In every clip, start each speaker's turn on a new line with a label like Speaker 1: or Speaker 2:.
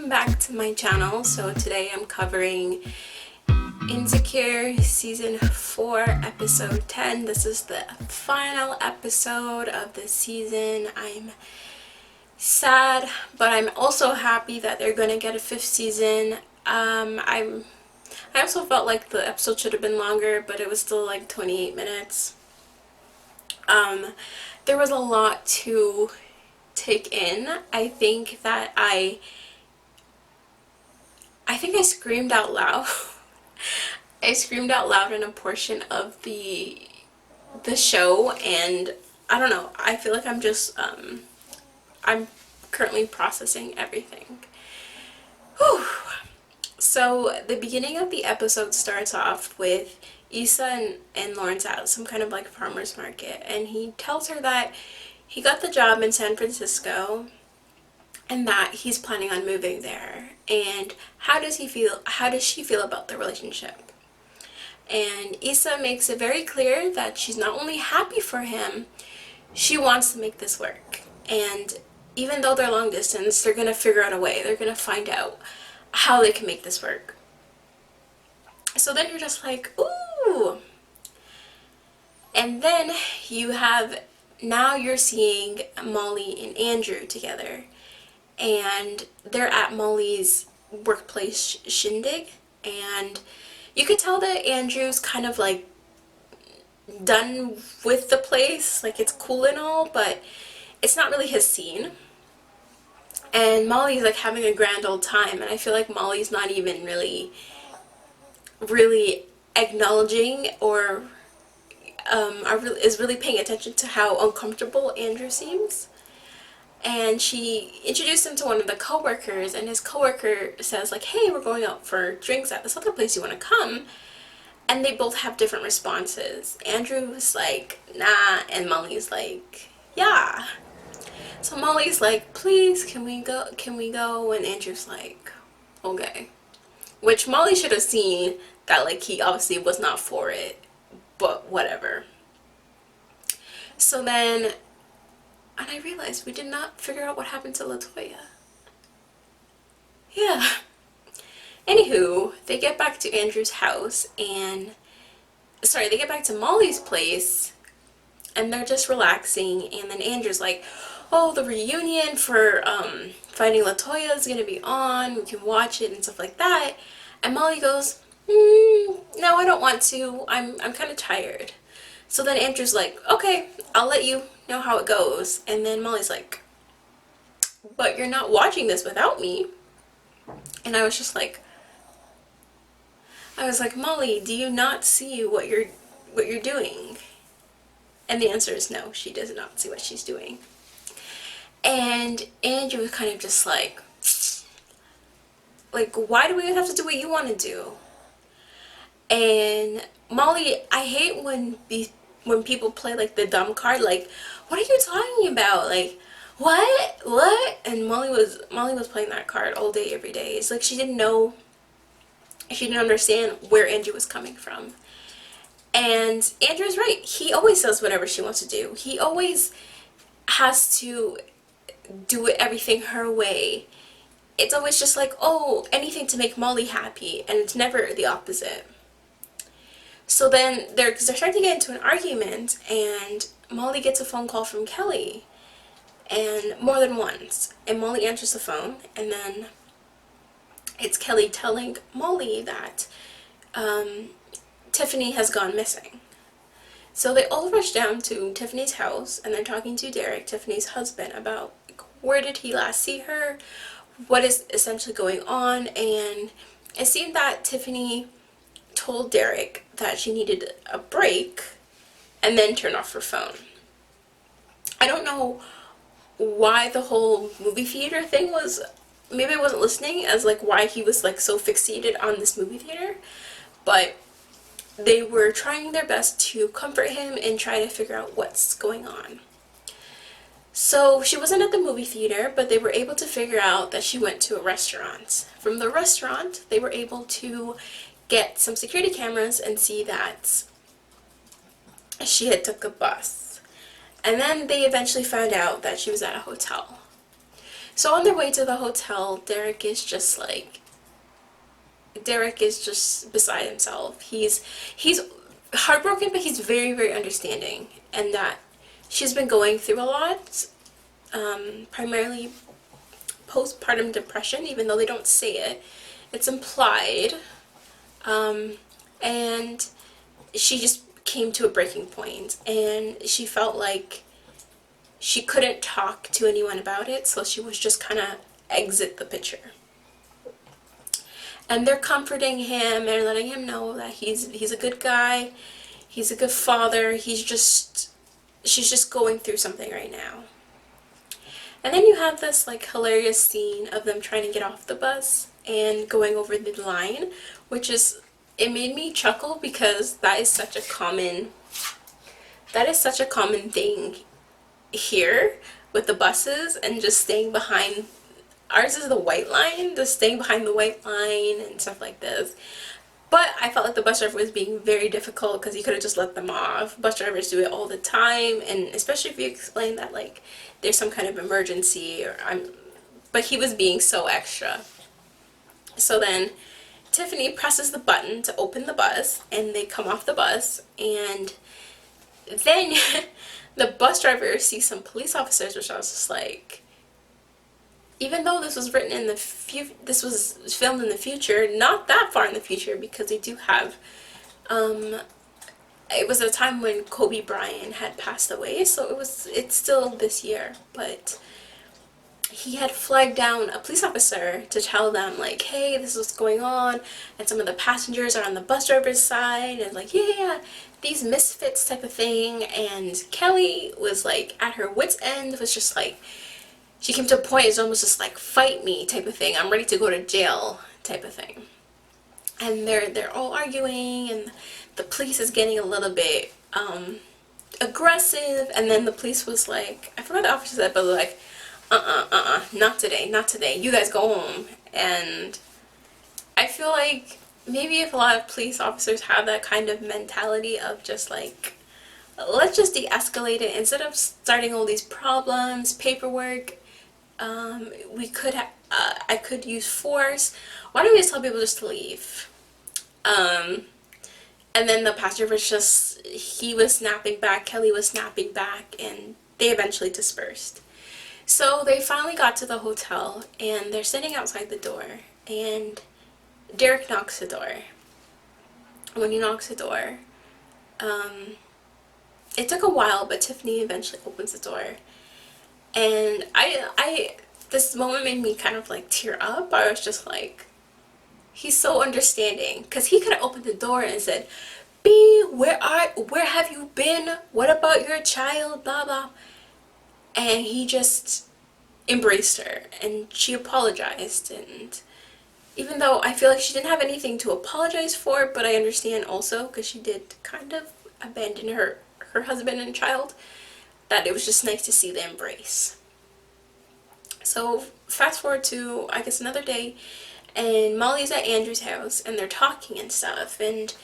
Speaker 1: welcome back to my channel. So today I'm covering Insecure season 4 episode 10. This is the final episode of the season. I'm sad, but I'm also happy that they're gonna get a 5th season. I also felt like the episode should have been longer, but it was still like 28 minutes. There was a lot to take in. I think I screamed out loud. I screamed out loud in a portion of the show, and I don't know, I feel like I'm currently processing everything. Whew. So the beginning of the episode starts off with Issa and Lawrence at some kind of like farmer's market, and he tells her that he got the job in San Francisco and that he's planning on moving there. And how does she feel about the relationship? And Issa makes it very clear that she's not only happy for him, she wants to make this work. And even though they're long distance, they're gonna figure out a way. They're gonna find out how they can make this work. So then you're just like, ooh. And then now you're seeing Molly and Andrew together, and they're at Molly's workplace shindig, and you could tell that Andrew's kind of like done with the place. Like, it's cool and all, but it's not really his scene. And Molly's like having a grand old time, and I feel like Molly's not even really acknowledging or is really paying attention to how uncomfortable Andrew seems. And she introduced him to one of the coworkers, and his coworker says like, hey, we're going out for drinks at this other place, you want to come? And they both have different responses. Andrew's like, nah, and Molly's like, yeah. So Molly's like, please, can we go? And Andrew's like, okay. Which Molly should have seen that like he obviously was not for it, but whatever. So then, and I realized we did not figure out what happened to LaToya. Yeah. Anywho, they get back to Andrew's house, and they get back to Molly's place, and they're just relaxing, and then Andrew's like, oh, the reunion for Finding LaToya is gonna be on, we can watch it and stuff like that. And Molly goes, no, I don't want to, I'm kind of tired. So then Andrew's like, okay, I'll let you know how it goes. And then Molly's like, but you're not watching this without me. And I was like, Molly, do you not see what you're doing? And the answer is no, she does not see what she's doing. And Andrew was kind of just like, why do we have to do what you want to do? And Molly, I hate when people play like the dumb card, like, what are you talking about? Like, what? And Molly was playing that card all day, every day. It's like she didn't understand where Andrew was coming from. And Andrew's right. He always does whatever she wants to do. He always has to do everything her way. It's always just like, oh, anything to make Molly happy, and it's never the opposite. So then they're starting to get into an argument, and Molly gets a phone call from Kelly, and more than once. And Molly answers the phone, and then it's Kelly telling Molly that Tiffany has gone missing. So they all rush down to Tiffany's house, and they're talking to Derek, Tiffany's husband, about where did he last see her, what is essentially going on. And it seemed that Tiffany told Derek that she needed a break and then turned off her phone. I don't know why the whole movie theater thing was, maybe I wasn't listening as like why he was like so fixated on this movie theater, but they were trying their best to comfort him and try to figure out what's going on. So she wasn't at the movie theater, but they were able to figure out that she went to a restaurant. From the restaurant, they were able to get some security cameras and see that she had took a bus. And then they eventually found out that she was at a hotel. So on their way to the hotel, Derek is just beside himself. He's heartbroken, but he's very, very understanding, and that she's been going through a lot, primarily postpartum depression, even though they don't say it. It's implied. And she just came to a breaking point, and she felt like she couldn't talk to anyone about it, so she was just kind of exit the picture. And they're comforting him and letting him know that he's a good guy, he's a good father, she's just going through something right now. And then you have this like hilarious scene of them trying to get off the bus and going over the line, which is, it made me chuckle because that is such a common thing here with the buses, and just staying behind. Ours is the white line, just staying behind the white line and stuff like this. But I felt like the bus driver was being very difficult because he could have just let them off. Bus drivers do it all the time, and especially if you explain that like there's some kind of emergency, but he was being so extra. So then Tiffany presses the button to open the bus, and they come off the bus, and then the bus driver sees some police officers, which I was just like, even though this was written in this was filmed in the future, not that far in the future, because they do have, it was a time when Kobe Bryant had passed away, so it's still this year, but he had flagged down a police officer to tell them like, hey, this is what's going on, and some of the passengers are on the bus driver's side, and like, yeah, these misfits type of thing. And Kelly was like at her wit's end, was just like, she came to a point, it's almost just like, fight me type of thing, I'm ready to go to jail type of thing. And they're all arguing, and the police is getting a little bit aggressive, and then the police was like, I forgot the officer said, but like, not today, you guys go home. And I feel like maybe if a lot of police officers have that kind of mentality of just like, let's just de-escalate it instead of starting all these problems, paperwork, I could use force, why don't we just tell people just to leave? And then the pastor was just, he was snapping back, Kelly was snapping back, and they eventually dispersed. So they finally got to the hotel, and they're sitting outside the door, and Derek knocks the door. When he knocks the door, it took a while, but Tiffany eventually opens the door. And this moment made me kind of like tear up. I was just like, he's so understanding, because he could have opened the door and said, B, where have you been? What about your child? Blah, blah. And he just embraced her, and she apologized. And even though I feel like she didn't have anything to apologize for, but I understand also, because she did kind of abandon her husband and child, that it was just nice to see the embrace. So fast forward to, I guess, another day, and Molly's at Andrew's house, and they're talking and stuff, and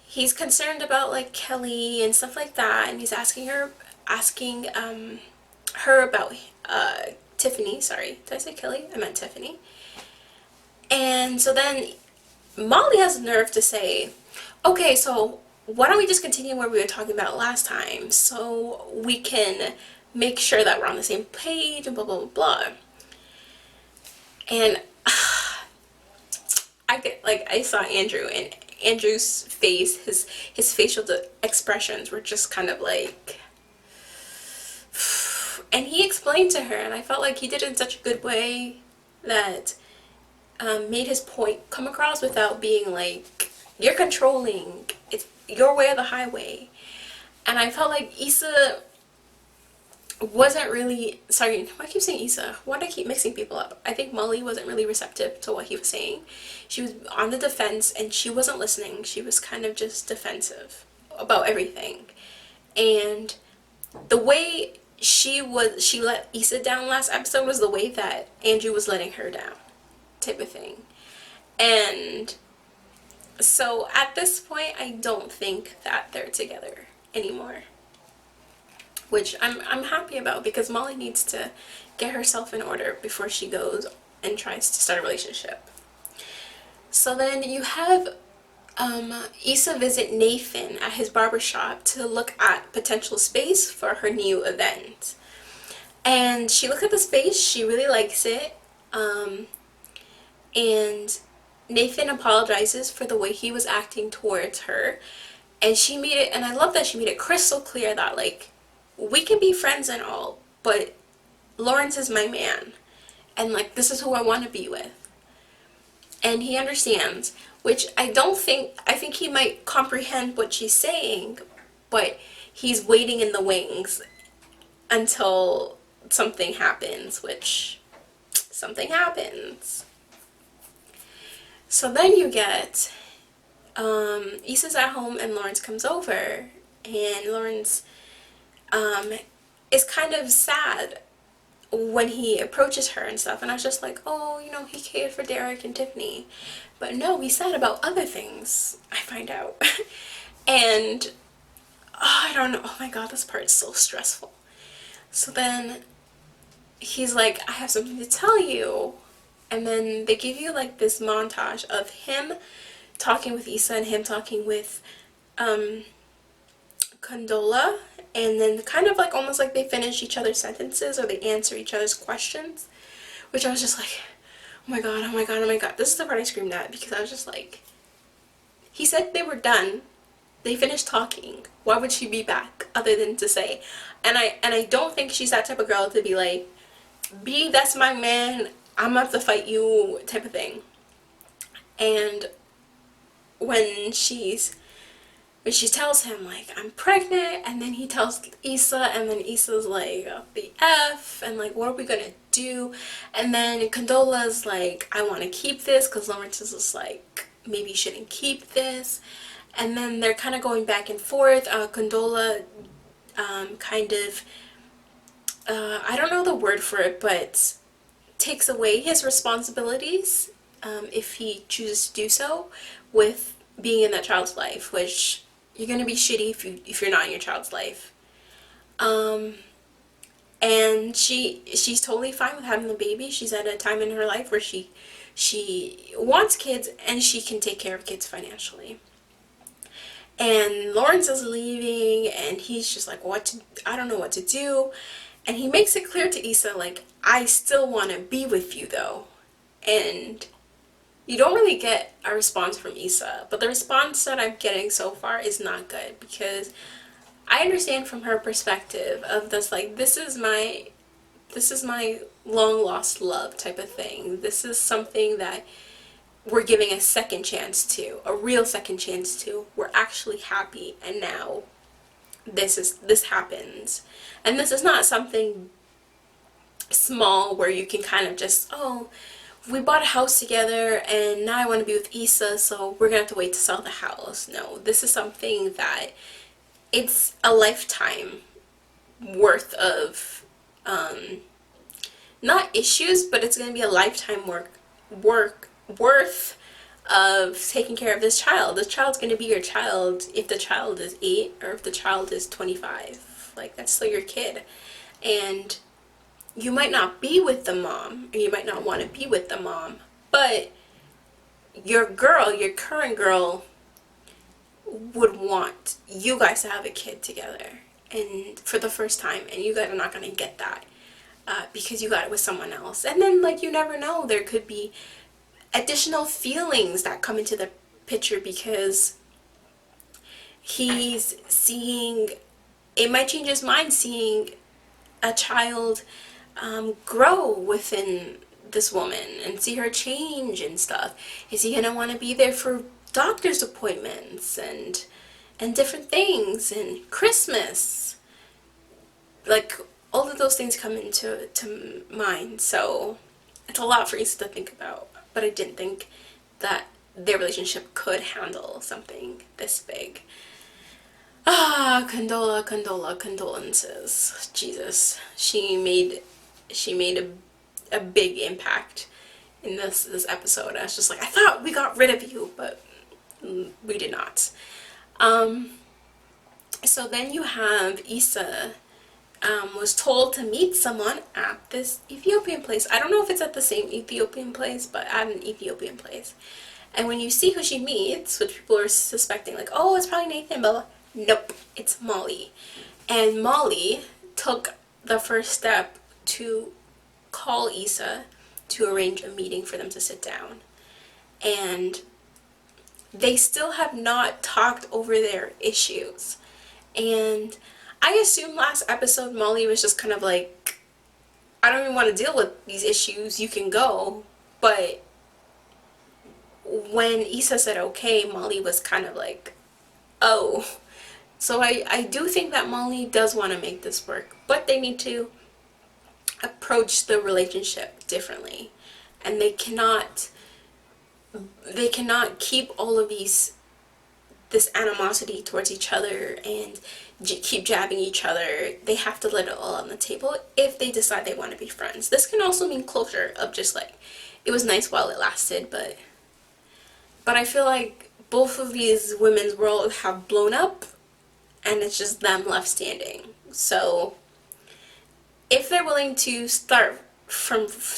Speaker 1: he's concerned about like Kelly and stuff like that, and he's asking her about Tiffany. Sorry, did I say Kelly? I meant Tiffany. And so then Molly has the nerve to say, okay, so why don't we just continue where we were talking about last time, so we can make sure that we're on the same page, and blah blah blah blah. And I saw Andrew, and Andrew's face, his facial expressions were just kind of like, and he explained to her, and I felt like he did it in such a good way that made his point come across without being like, you're controlling, it's your way or the highway. And I felt like Issa wasn't really, sorry, why do I keep saying Issa? Why do I keep mixing people up? I think Molly wasn't really receptive to what he was saying. She was on the defense, and she wasn't listening. She was kind of just defensive about everything. And the way she let Issa down last episode was the way that Andrew was letting her down, type of thing. And so at this point, I don't think that they're together anymore. which I'm happy about, because Molly needs to get herself in order before she goes and tries to start a relationship. So then you have Issa visit Nathan at his barbershop to look at potential space for her new event. And she looks at the space, she really likes it, and Nathan apologizes for the way he was acting towards her. And she made it, and I love that she made it crystal clear that, like, we can be friends and all, but Lawrence is my man. And, like, this is who I want to be with. And he understands, which I think he might comprehend what she's saying, but he's waiting in the wings until something happens, which something happens. So then you get Issa's at home and Lawrence comes over, and Lawrence is kind of sad when he approaches her and stuff, and I was just like, oh, you know, he cared for Derek and Tiffany. But no, he's sad about other things, I find out. And I don't know, oh my god, this part is so stressful. So then he's like, I have something to tell you. And then they give you like this montage of him talking with Issa and him talking with Condola, and then kind of like almost like they finish each other's sentences or they answer each other's questions, which I was just like, oh my god, oh my god, oh my god. This is the part I screamed at, because I was just like, he said they were done, they finished talking, why would she be back other than to say, and I don't think she's that type of girl to be like, B, that's my man, I'm gonna have to fight you type of thing. And when she tells him, like, I'm pregnant, and then he tells Issa, and then Issa's like, the F, and like, what are we gonna do? And then Condola's like, I want to keep this, because Lawrence is just like, maybe you shouldn't keep this. And then they're kind of going back and forth. Condola kind of, I don't know the word for it, but takes away his responsibilities, if he chooses to do so, with being in that child's life, which you're gonna be shitty if you're not in your child's life. And she's totally fine with having the baby. She's at a time in her life where she wants kids and she can take care of kids financially. And Lawrence is leaving, and he's just like, I don't know what to do. And he makes it clear to Issa, like, I still want to be with you though. And you don't really get a response from Issa, but the response that I'm getting so far is not good, because I understand from her perspective of this, like, this is my long lost love type of thing. This is something that we're giving a second chance to, a real second chance to. We're actually happy, and now this happens. And this is not something small where you can kind of just, oh, we bought a house together and now I want to be with Issa, so we're gonna have to wait to sell the house. No, this is something that it's a lifetime worth of not issues, but it's gonna be a lifetime worth of taking care of this child. This child's gonna be your child if the child is 8 or if the child is 25. Like, that's still your kid. And you might not be with the mom, or you might not want to be with the mom, but your current girl, would want you guys to have a kid together, and for the first time, and you guys are not going to get that because you got it with someone else. And then, like, you never know, there could be additional feelings that come into the picture, because he's seeing, it might change his mind seeing a child grow within this woman and see her change and stuff. Is he gonna want to be there for doctor's appointments and different things, and Christmas? Like, all of those things come into mind. So it's a lot for Issa to think about, but I didn't think that their relationship could handle something this big. Condolences. Jesus. She made a big impact in this episode. I was just like, I thought we got rid of you, but we did not. So then you have Issa was told to meet someone at this Ethiopian place. I don't know if it's at the same Ethiopian place, but at an Ethiopian place. And when you see who she meets, which people are suspecting, like, oh, it's probably Nathan, blah, blah. Nope, it's Molly. And Molly took the first step to call Issa to arrange a meeting for them to sit down. And they still have not talked over their issues. And I assume last episode Molly was just kind of like, I don't even want to deal with these issues, you can go. But when Issa said okay, Molly was kind of like, oh. So I do think that Molly does want to make this work, but they need to approach the relationship differently. And they cannot keep all of this animosity towards each other and keep jabbing each other. They have to let it all on the table if they decide they want to be friends. This can also mean closure of just like, it was nice while it lasted, but I feel like both of these women's worlds have blown up and it's just them left standing. So if they're willing to start fresh,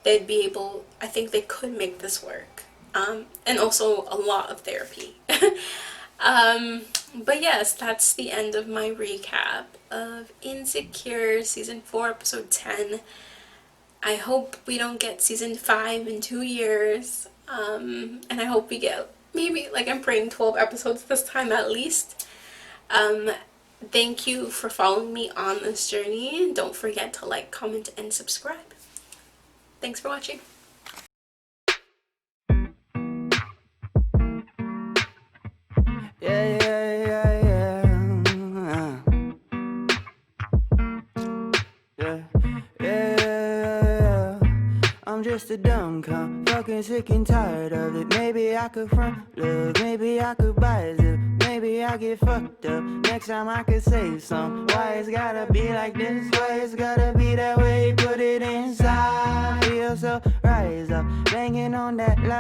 Speaker 1: they'd be able, I think they could make this work. And also a lot of therapy. But yes, that's the end of my recap of Insecure Season 4, Episode 10. I hope we don't get Season 5 in 2 years. And I hope we get maybe, like, I'm praying 12 episodes this time at least. Thank you for following me on this journey. Don't forget to like, comment, and subscribe. Thanks for watching.
Speaker 2: Yeah. I'm just a dumb cunt, fucking sick and tired of it. Maybe I could front love, maybe I could buy a zip, maybe I get fucked up. Next time I could save some. Why it's gotta be like this? Why it's gotta be that way? Put it inside. Feel so rise up, banging on that loud.